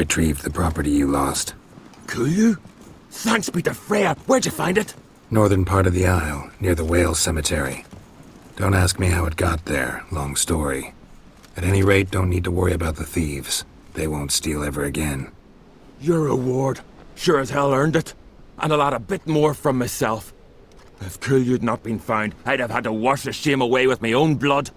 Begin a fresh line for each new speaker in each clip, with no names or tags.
Retrieved the property you lost.
Cool? Thanks be to Freya. Where'd you find it?
Northern part of the Isle, near the whale cemetery. Don't ask me how it got there, long story. At any rate, don't need to worry about the thieves. They won't steal ever again.
Your reward. Sure as hell earned it. And a lot of bit more from myself. If Cool'd not been found, I'd have had to wash the shame away with my own blood.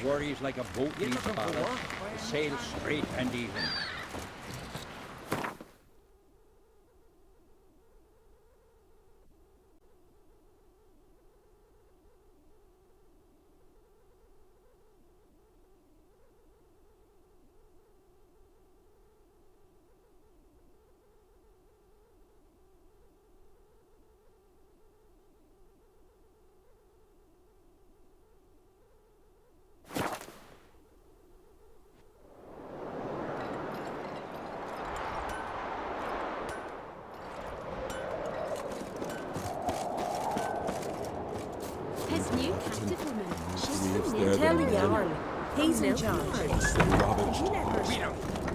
Worries like a boat needs ballast. Sail straight and even.
His new captive woman. She's from the Tell the yarn. He's in charge.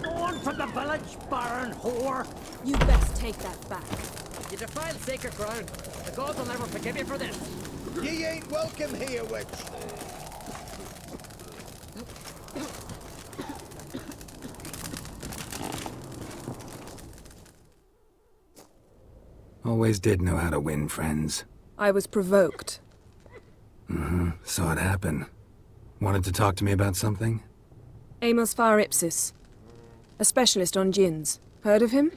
Go on from the village, Baron whore!
You best take that back.
You defiled sacred ground. The gods will never forgive you for this.
Ye ain't welcome here, witch.
Always did know how to win friends.
I was provoked.
Saw it happen. Wanted to talk to me about something?
Amos Far Ipsis. A specialist on djinns. Heard of him?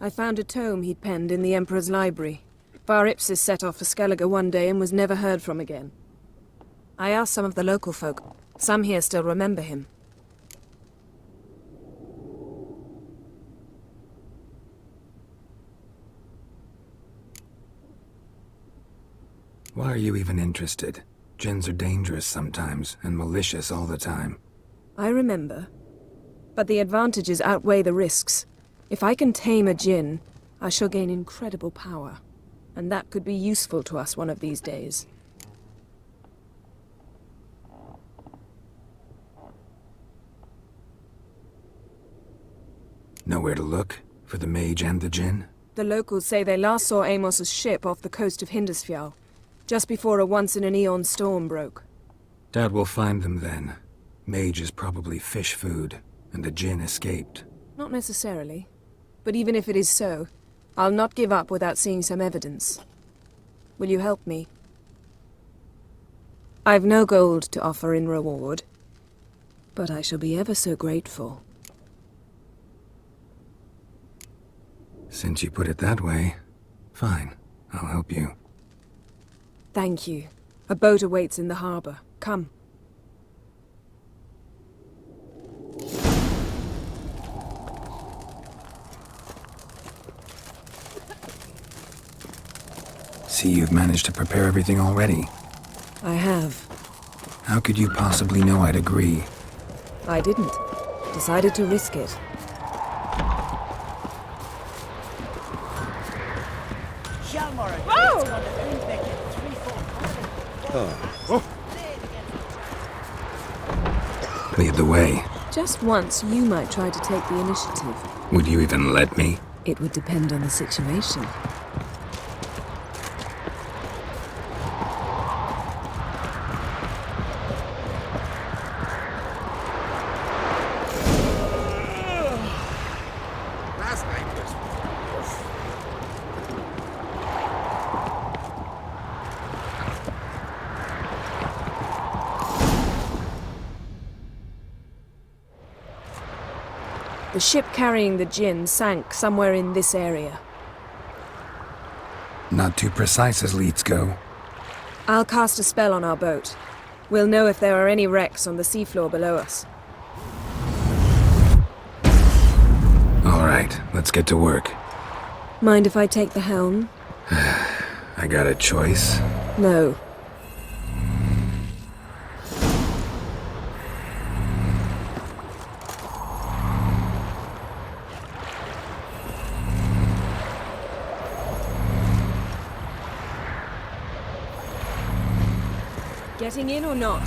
I found a tome he'd penned in the Emperor's library. Far Ipsis set off for Skellige one day and was never heard from again. I asked some of the local folk. Some here still remember him.
Why are you even interested? Djinns are dangerous sometimes, and malicious all the time.
I remember. But the advantages outweigh the risks. If I can tame a djinn, I shall gain incredible power. And that could be useful to us one of these days.
Nowhere to look? For the mage and the djinn?
The locals say they last saw Amos's ship off the coast of Hindisfjall, just before a once-in-an-eon storm broke.
Doubt we'll find them then. Mage is probably fish food, and the djinn escaped.
Not necessarily. But even if it is so, I'll not give up without seeing some evidence. Will you help me? I've no gold to offer in reward, but I shall be ever so grateful.
Since you put it that way, fine. I'll help you.
Thank you. A boat awaits in the harbor. Come.
see you've managed to prepare everything already.
I have.
How could you possibly know I'd agree?
I didn't. Decided to risk it.
Lead the way.
Just once, you might try to take the initiative.
Would you even let me?
It would depend on the situation.
Last night was...
The ship carrying the Jinn sank somewhere in this area.
Not too precise as leads go.
I'll cast a spell on our boat. We'll know if there are any wrecks on the seafloor below us.
All right, let's get to work.
Mind if I take the helm?
I got a choice.
No. Getting in or not?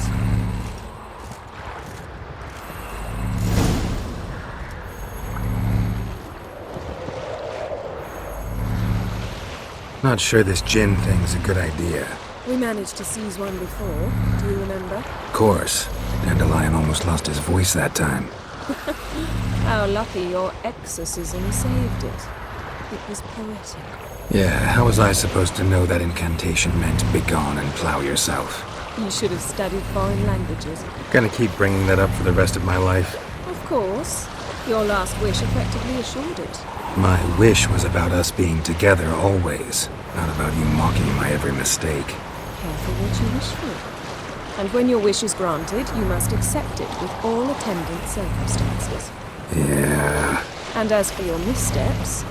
Not sure this Jinn thing's a good idea.
We managed to seize one before. Do you remember?
Of course. Dandelion almost lost his voice that time.
How lucky your exorcism saved it. It was poetic.
Yeah, how was I supposed to know that incantation meant begone and plow yourself?
You should have studied foreign languages.
Gonna keep bringing that up for the rest of my life.
Of course. Your last wish effectively assured it.
My wish was about us being together always, not about you mocking my every mistake.
Careful what you wish for. And when your wish is granted, you must accept it with all attendant circumstances.
Yeah.
And as for your missteps,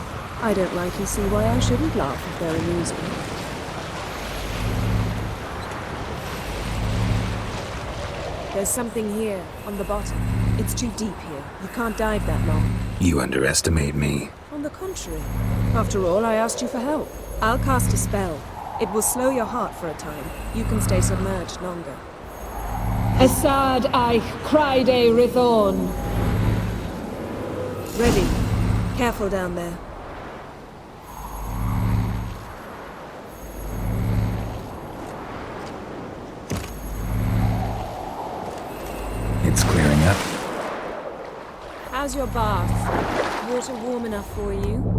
I don't rightly see why I shouldn't laugh if they're amusing. There's something here, on the bottom. It's too deep here. You can't dive that long.
You underestimate me.
On the contrary. After all, I asked you for help. I'll cast a spell. It will slow your heart for a time. You can stay submerged longer.
Assad Eich Criede Rithorn.
Ready. Careful down there.
It's clearing up.
How's your bath? Water warm enough for you?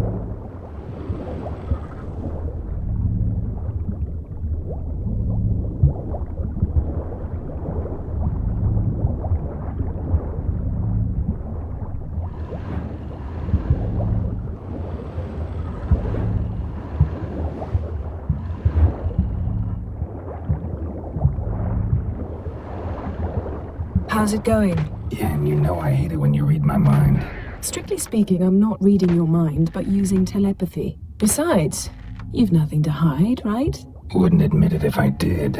How's it going?
Yeah, and you know I hate it when you read my mind.
Strictly speaking, I'm not reading your mind, but using telepathy. Besides, you've nothing to hide, right?
Wouldn't admit it if I did.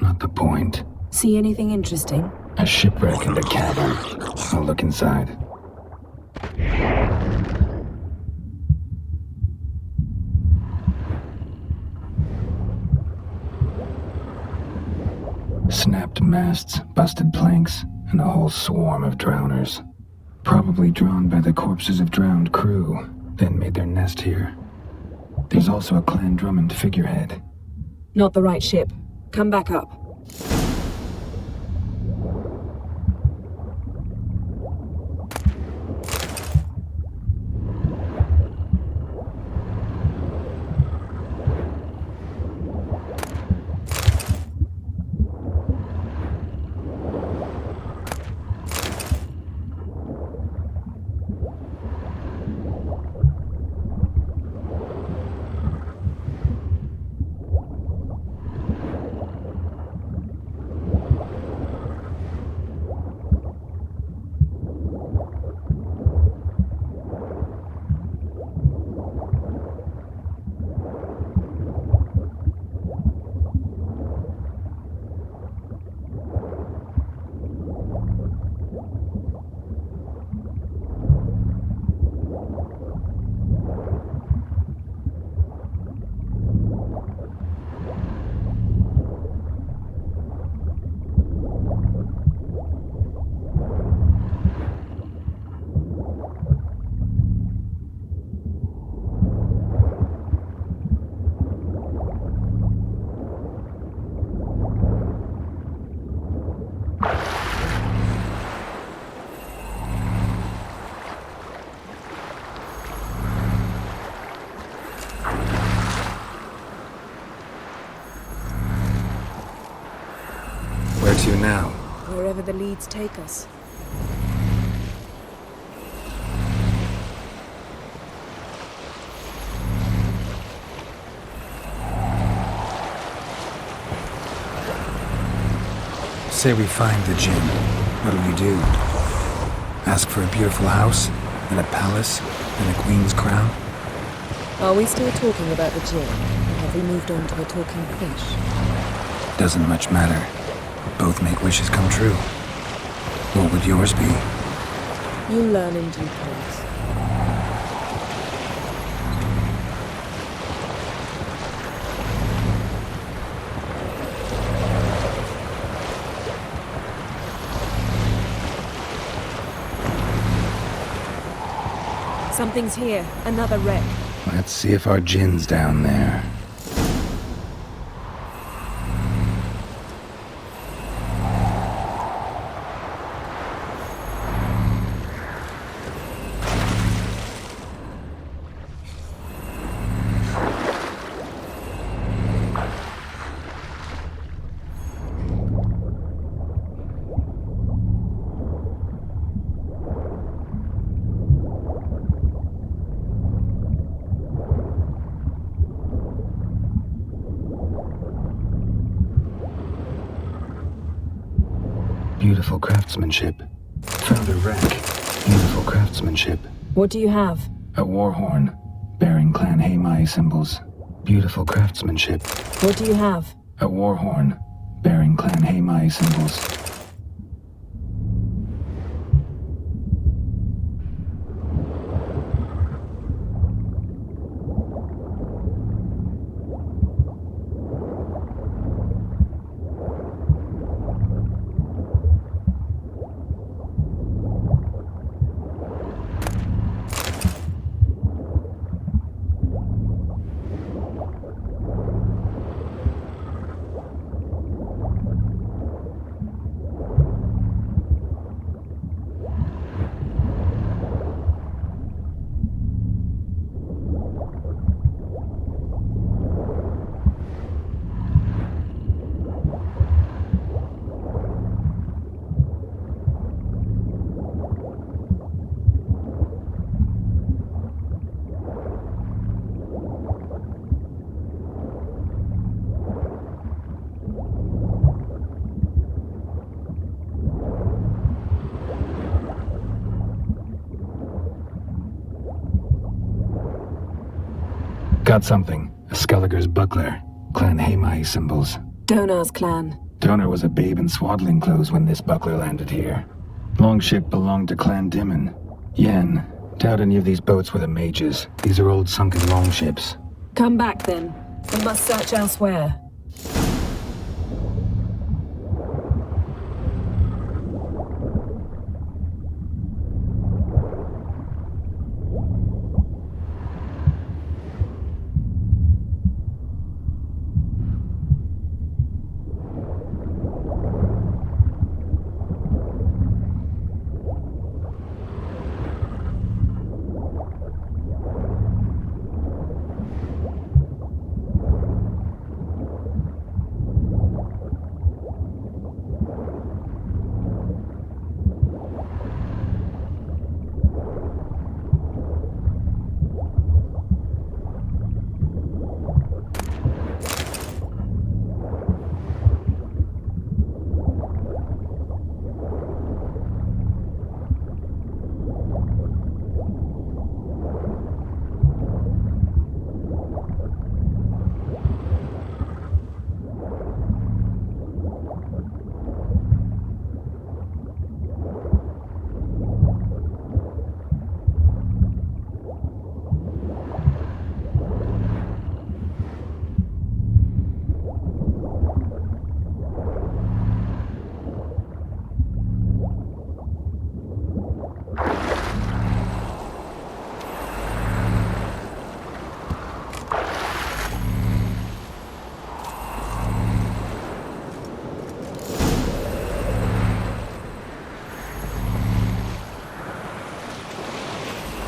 Not the point.
See anything interesting?
A shipwreck in the cabin. I'll look inside. Snapped masts, busted planks, and a whole swarm of drowners. Probably drawn by the corpses of drowned crew, then made their nest here. There's also a Clan Drummond figurehead.
Not the right ship. Come back up.
Where to now?
Wherever the leads take us.
Say we find the Jinn. What'll you do? Ask for a beautiful house? And a palace? And a queen's crown?
Are we still talking about the Jinn? Or have we moved on to a talking fish?
Doesn't much matter. Both make wishes come true. What would yours be?
You learn in due course. Something's here. Another wreck.
Let's see if our Jinn's down there. Beautiful craftsmanship. Found a wreck. Beautiful craftsmanship.
What do you have?
A war horn, bearing Clan Haimai symbols. Beautiful craftsmanship.
What do you have?
A war horn, bearing Clan Haimai symbols. Got something. A Skelliger's buckler. Clan Haimai symbols.
Donar's clan.
Donar was a babe in swaddling clothes when this buckler landed here. Longship belonged to Clan Dimon. Yen. Doubt any of these boats were the mages. These are old sunken longships.
Come back then. We must search elsewhere.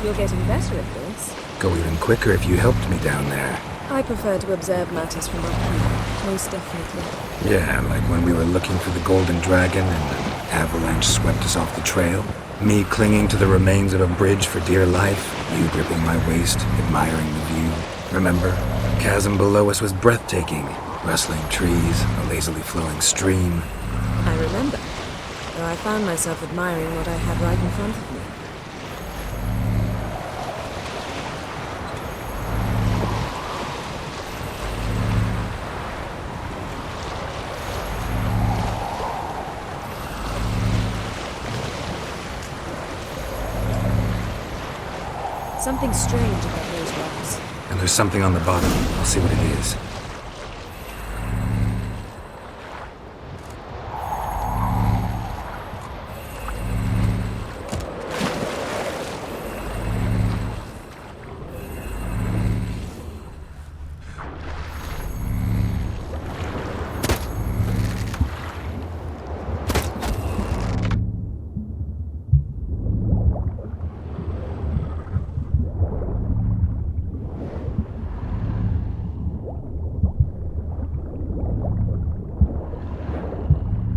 You're getting better at this.
Go even quicker if you helped me down there.
I prefer to observe matters from up here. Most definitely.
Yeah, like when we were looking for the Golden Dragon and an avalanche swept us off the trail. Me clinging to the remains of a bridge for dear life, you gripping my waist, admiring the view. Remember? Chasm below us was breathtaking. Rustling trees, a lazily flowing stream.
I remember, though I found myself admiring what I had right in front of me. Something strange about those rocks.
And there's something on the bottom. I'll see what it is.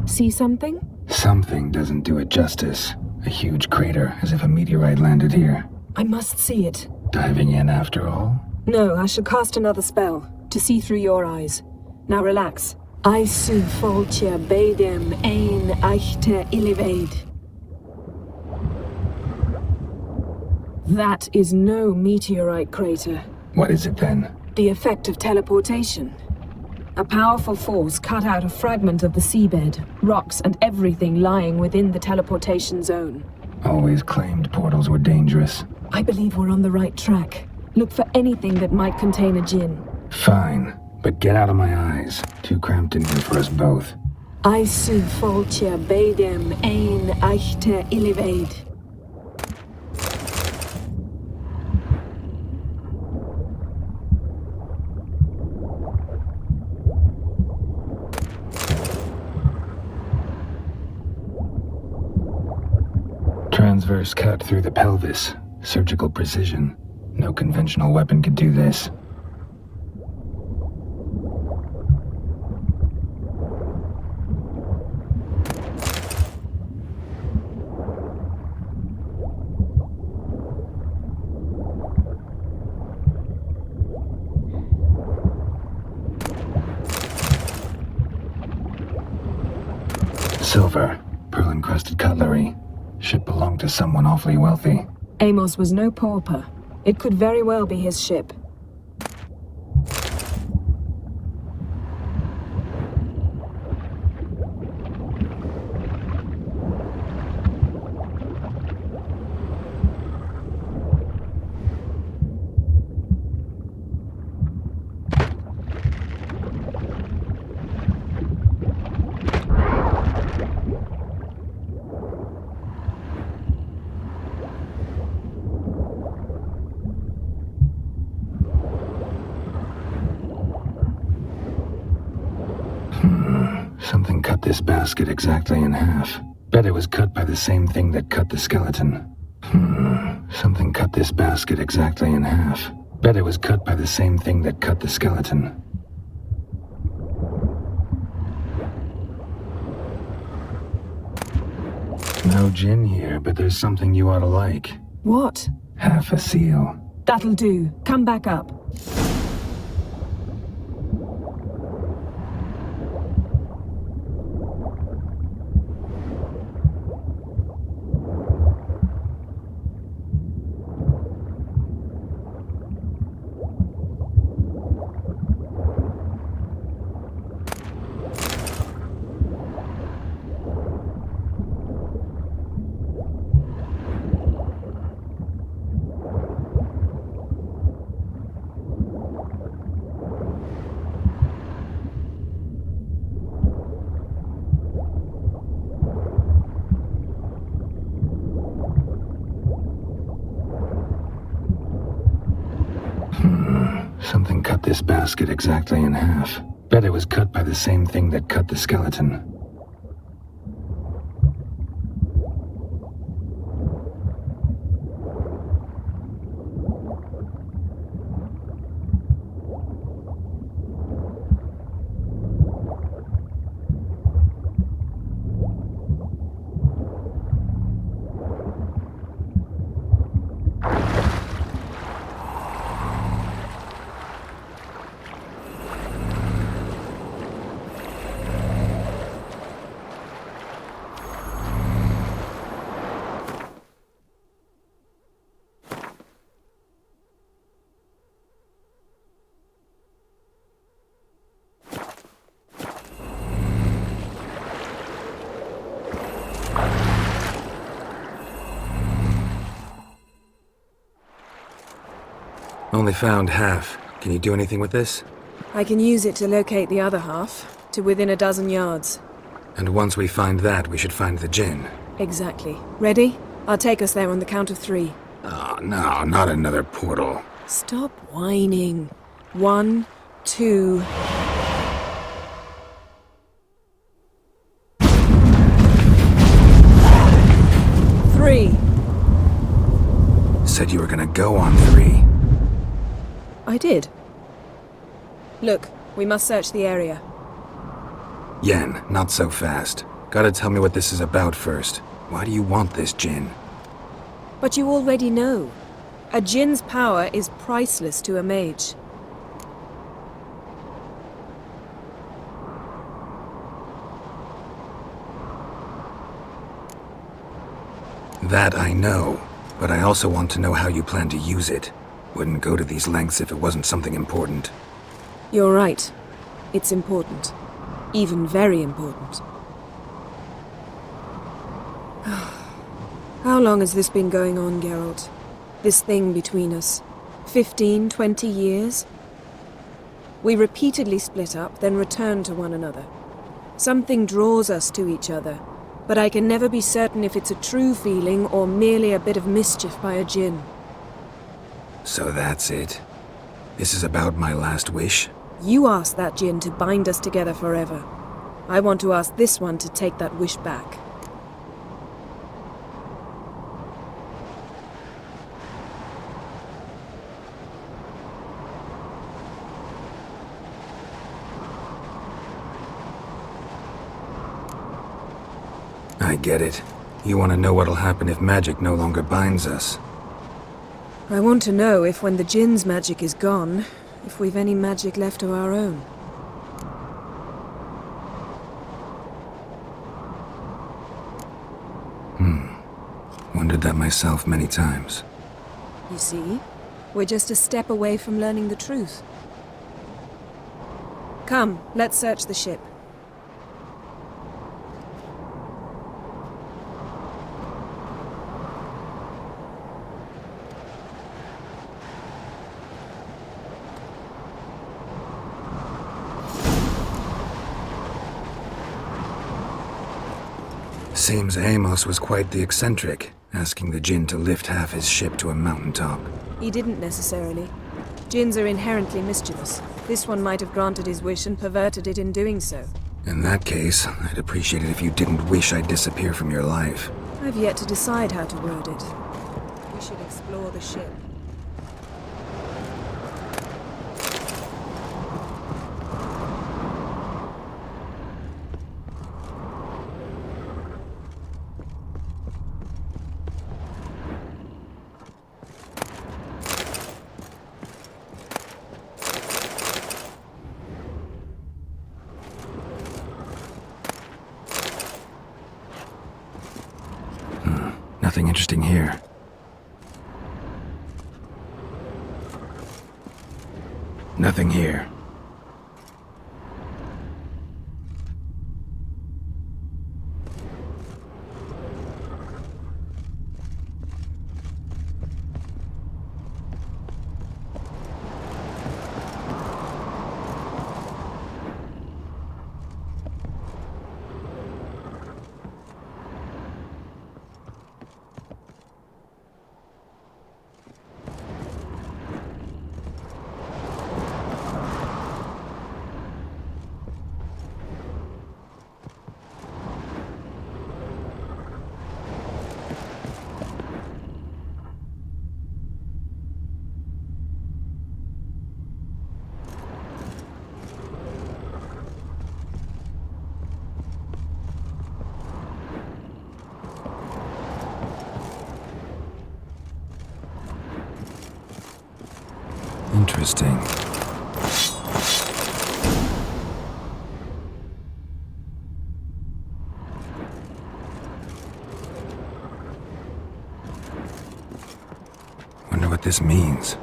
See something?
Something doesn't do it justice. A huge crater, as if a meteorite landed here.
I must see it.
Diving in after all?
No, I should cast another spell, to see through your eyes. Now relax. Aisu foltje bedem ein eichte illiveid. That is no meteorite crater.
What is it then?
The effect of teleportation. A powerful force cut out a fragment of the seabed, rocks and everything lying within the teleportation zone.
Always claimed portals were dangerous.
I believe we're on the right track. Look for anything that might contain a djinn.
Fine, but get out of my eyes. Too cramped in here for us both.
Aisu foltje bedem ein eichte illiveid.
Transverse cut through the pelvis. Surgical precision. No conventional weapon could do this. Silver, pearl-encrusted cutlery. Ship belonged to someone awfully wealthy.
Amos was no pauper. It could very well be his ship.
Something cut this basket exactly in half. Bet it was cut by the same thing that cut the skeleton. Something cut this basket exactly in half. Bet it was cut by the same thing that cut the skeleton. No gin here, but there's something you ought to like.
What?
Half a seal.
That'll do. Come back up.
Something cut this basket exactly in half. Bet it was cut by the same thing that cut the skeleton. Only found half. Can you do anything with this?
I can use it to locate the other half, to within a dozen yards.
And once we find that, we should find the Jinn.
Exactly. Ready? I'll take us there on the count of 3.
Oh, no, not another portal.
Stop whining. 1, 2...
Said you were gonna go on 3.
I did. Look, we must search the area.
Yen, not so fast. Gotta tell me what this is about first. Why do you want this Jinn?
But you already know. A Jinn's power is priceless to a mage.
That I know. But I also want to know how you plan to use it. Wouldn't go to these lengths if it wasn't something important.
You're right. It's important. Even very important. How long has this been going on, Geralt? This thing between us? 15, 20 years? We repeatedly split up, then return to one another. Something draws us to each other. But I can never be certain if it's a true feeling or merely a bit of mischief by a Jinn.
So that's it? This is about my last wish?
You asked that Jinn to bind us together forever. I want to ask this one to take that wish back.
I get it. You want to know what'll happen if magic no longer binds us.
I want to know if when the Jinn's magic is gone, if we've any magic left of our own.
Wondered that myself many times.
You see? We're just a step away from learning the truth. Come, let's search the ship.
Seems Amos was quite the eccentric, asking the Jinn to lift half his ship to a mountaintop.
He didn't necessarily. Jinns are inherently mischievous. This one might have granted his wish and perverted it in doing so.
In that case, I'd appreciate it if you didn't wish I'd disappear from your life.
I've yet to decide how to word it. We should explore the ship.
Nothing interesting here. Nothing here. Interesting. Wonder what this means.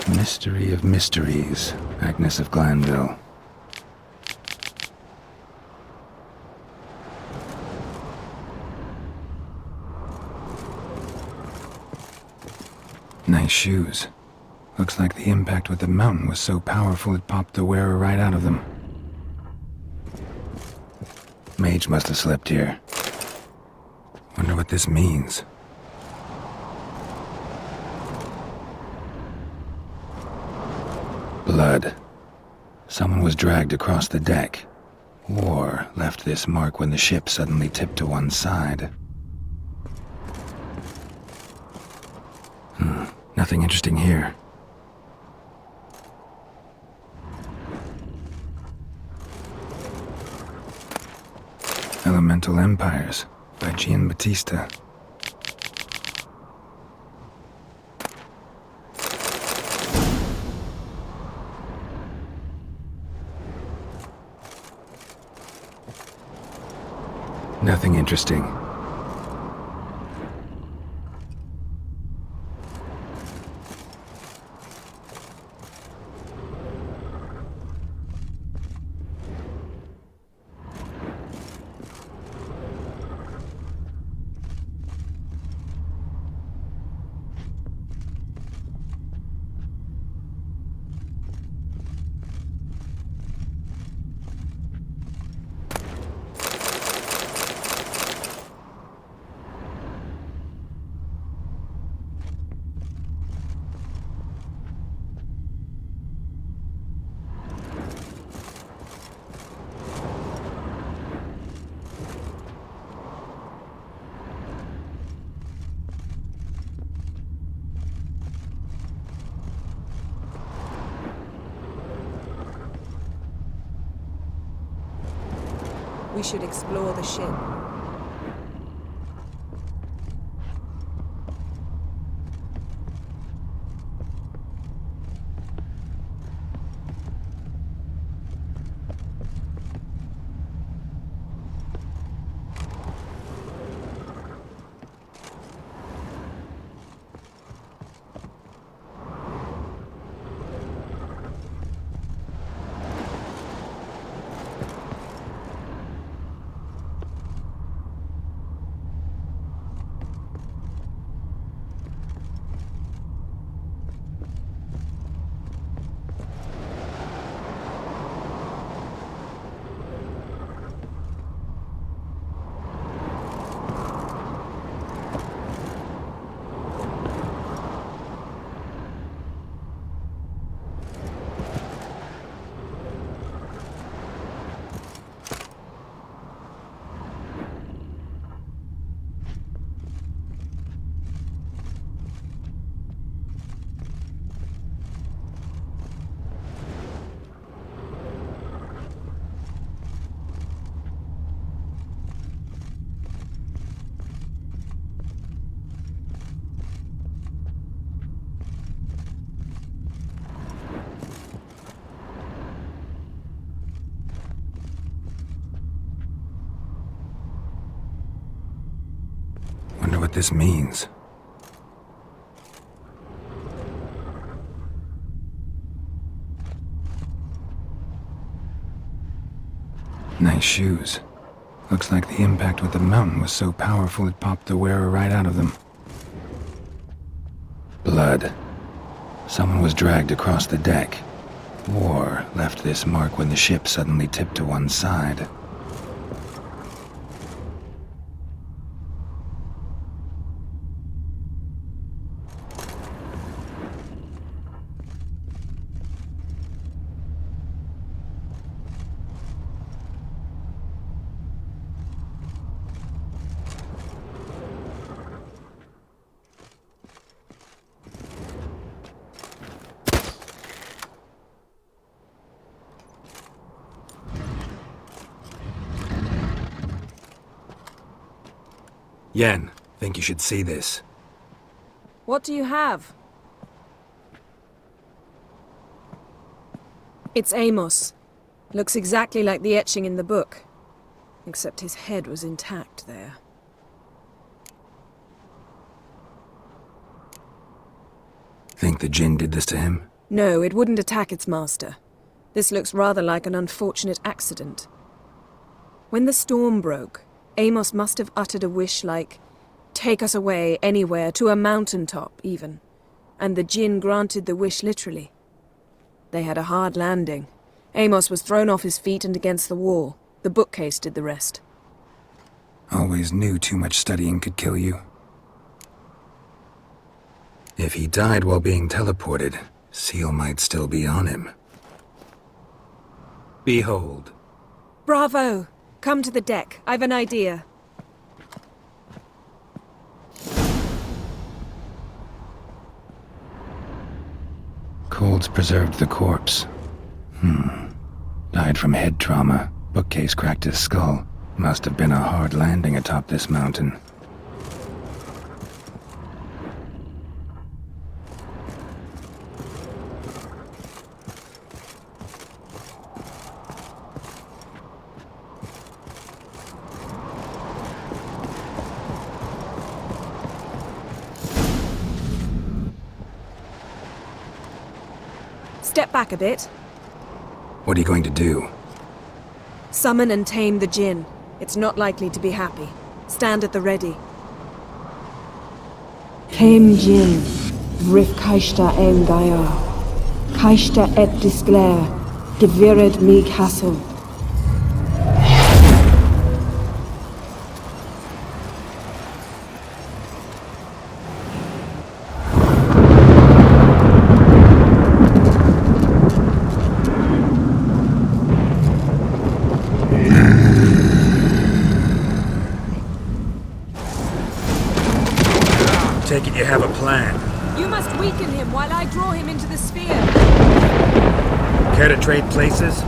Mystery of mysteries, Agnes of Glanville. Nice shoes. Looks like the impact with the mountain was so powerful it popped the wearer right out of them. Mage must have slept here. Wonder what this means. Blood. Someone was dragged across the deck, or left this mark when the ship suddenly tipped to one side. Nothing interesting here. Elemental Empires by Giambattista. Nothing interesting.
We should explore the ship. Wonder what this means. Nice shoes. Looks like the impact with the mountain was so powerful it popped the wearer right out of them. Blood. Someone was dragged across the deck, or left this mark when the ship suddenly tipped to one side. Yen, think you should see this. What do you have? It's Amos. Looks exactly like the etching in the book. Except his head was intact there.
Think the Jinn did this to him?
No, it wouldn't attack its master. This looks rather like an unfortunate accident. When the storm broke, Amos must have uttered a wish like, "Take us away, anywhere, to a mountaintop, even." and the Jinn granted the wish literally. They had a hard landing. Amos was thrown off his feet and against the wall. The bookcase did the rest.
Always knew too much studying could kill you. If he died while being teleported, Seal might still be on him. Behold.
Bravo! Come to the deck. I've an idea.
Colds preserved the corpse. Died from head trauma. Bookcase cracked his skull. Must have been a hard landing atop this mountain.
Step back a bit.
What are you going to do?
Summon and tame the Jinn. It's not likely to be happy. Stand at the ready.
Tame Jinn, Rif Kaishta en Gaia, Kaishta et Disglair, Gevired mig Hassel.
Take it you have a plan.
You must weaken him while I draw him into the sphere.
Care to trade places?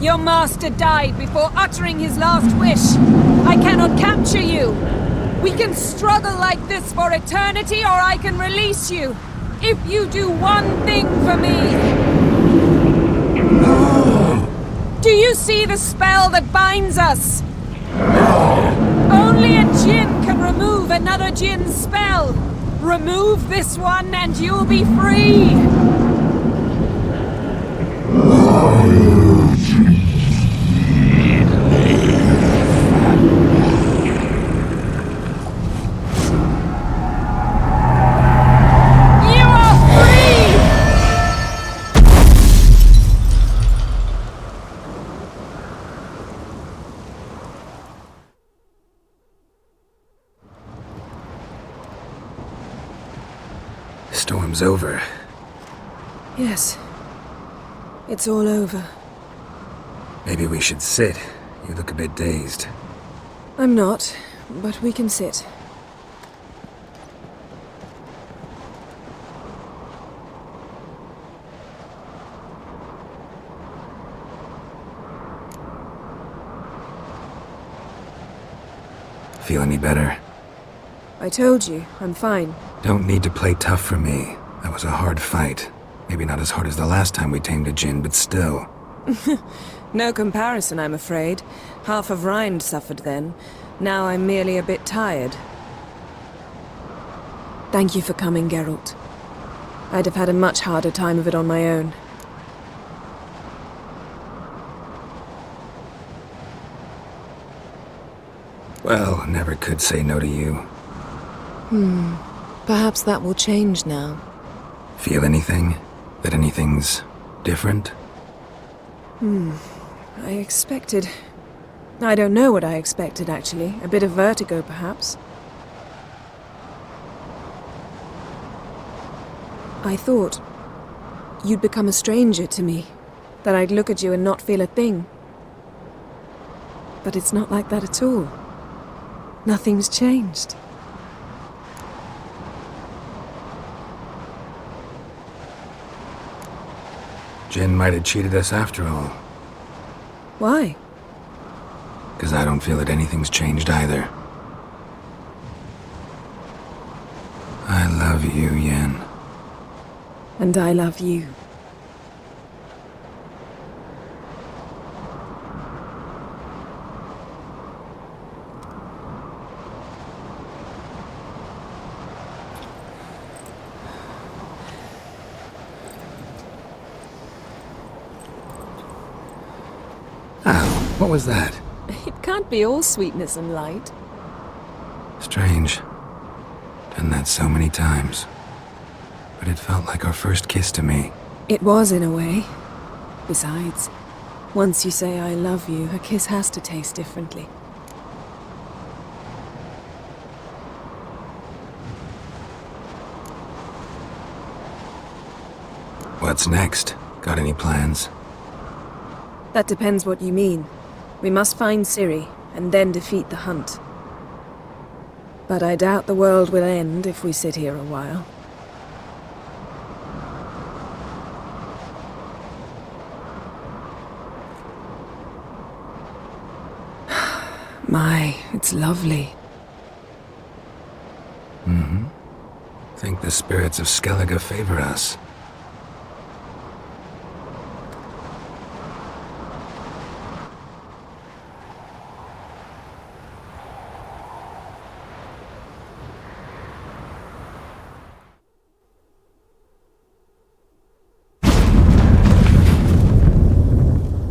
Your master died before uttering his last wish. I cannot capture you. We can struggle like this for eternity, or I can release you. If you do one thing for me. Do you see the spell that binds us? Only a Jinn can remove another Jinn's spell. Remove this one and you'll be free.
Storm's over.
Yes. It's all over.
Maybe we should sit, You look a bit dazed.
I'm not, but we can sit.
Feel any better?
I told you, I'm fine.
Don't need to play tough for me. That was a hard fight. Maybe not as hard as the last time we tamed a djinn, but still.
No comparison, I'm afraid. Half of Rind suffered then. Now I'm merely a bit tired. Thank you for coming, Geralt. I'd have had a much harder time of it on my own.
Well, never could say no to you.
Perhaps that will change now.
Feel anything? That anything's different?
I expected... I don't know what I expected, actually. A bit of vertigo, perhaps. I thought you'd become a stranger to me. That I'd look at you and not feel a thing. But it's not like that at all. Nothing's changed.
Jinn might have cheated us after all.
Why?
'Cause I don't feel that anything's changed either. I love you, Yen.
And I love you.
Ow, what was that?
It can't be all sweetness and light.
Strange. Done that so many times. But it felt like our first kiss to me.
It was, in a way. Besides, once you say I love you, a kiss has to taste differently.
What's next? Got any plans?
That depends what you mean. We must find Ciri, and then defeat the hunt. But I doubt the world will end if we sit here a while. My, it's lovely.
Think the spirits of Skellige favor us.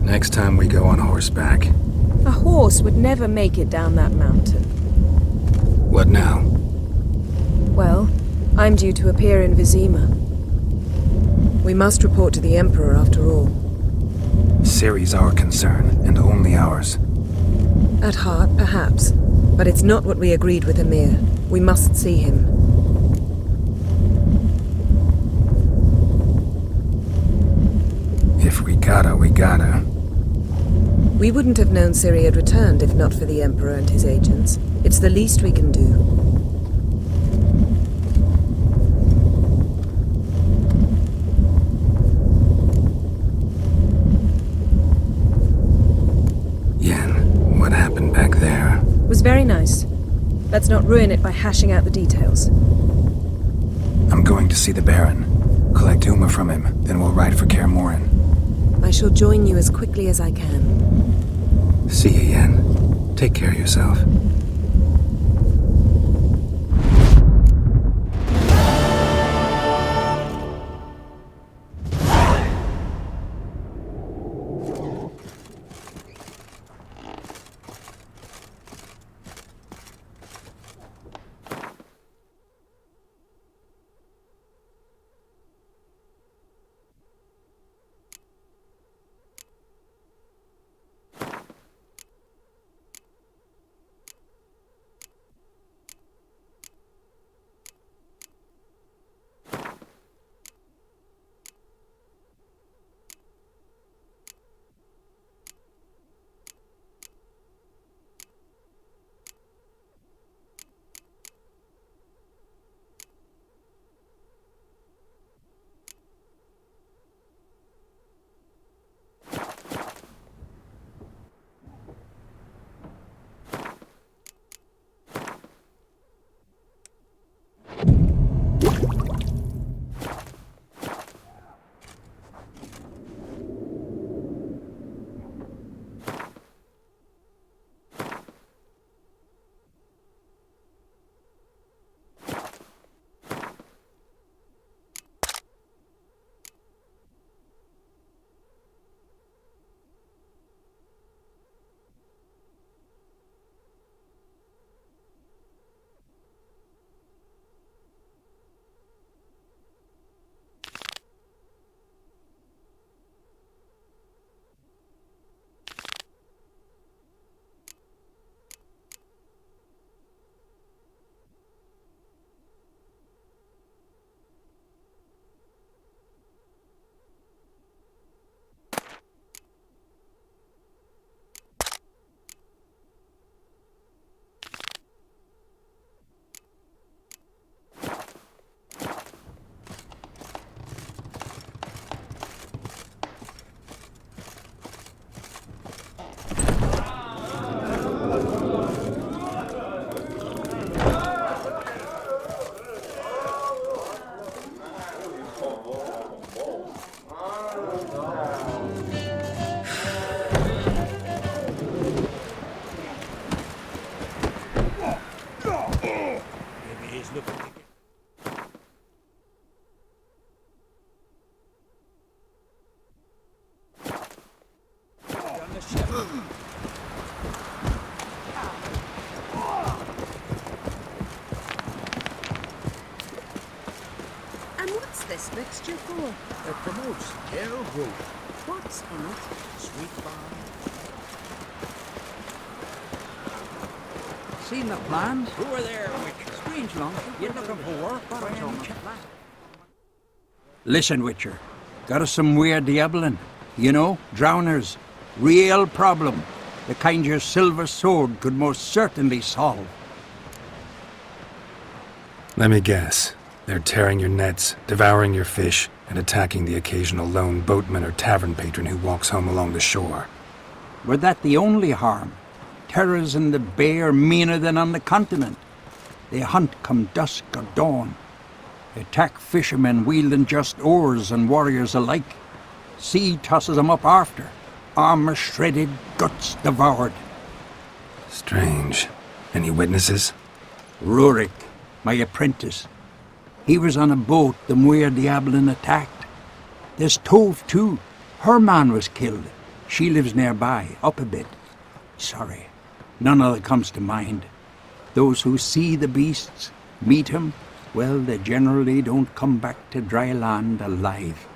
Next time we go on horseback.
A horse would never make it down that mountain.
What now?
Well, I'm due to appear in Vizima. We must report to the Emperor after all.
Ciri's our concern, and only ours.
At heart, perhaps. But it's not what we agreed with Emir. We must see him.
If we gotta, we gotta.
We wouldn't have known Ciri had returned if not for the Emperor and his agents. It's the least we can do.
Yen, what happened back there?
It was very nice. Let's not ruin it by hashing out the details.
I'm going to see the Baron. Collect Uma from him, then we'll ride for Kaer Morhen.
I shall join you as quickly as I can.
See you, Yen. Take care of yourself.
And what's this mixture for?
It promotes hair growth.
What's in it?
Sweet balm. Seen the plans? Who are there, Witcher? Strange long. You looking for work? Listen, Witcher. Got us some weird diabling. You know, drowners. Real problem. The kind your silver sword could most certainly solve.
Let me guess. They're tearing your nets, devouring your fish, and attacking the occasional lone boatman or tavern patron who walks home along the shore.
Were that the only harm? Terrors in the bay are meaner than on the continent. They hunt come dusk or dawn. Attack fishermen wielding just oars and warriors alike. Sea tosses them up after. Armor shredded, guts devoured.
Strange. Any witnesses?
Rurik, my apprentice. He was on a boat the Muir Diablin attacked. There's Tove too. Her man was killed. She lives nearby, up a bit. Sorry, none other comes to mind. Those who see the beasts, meet him, well, they generally don't come back to dry land alive.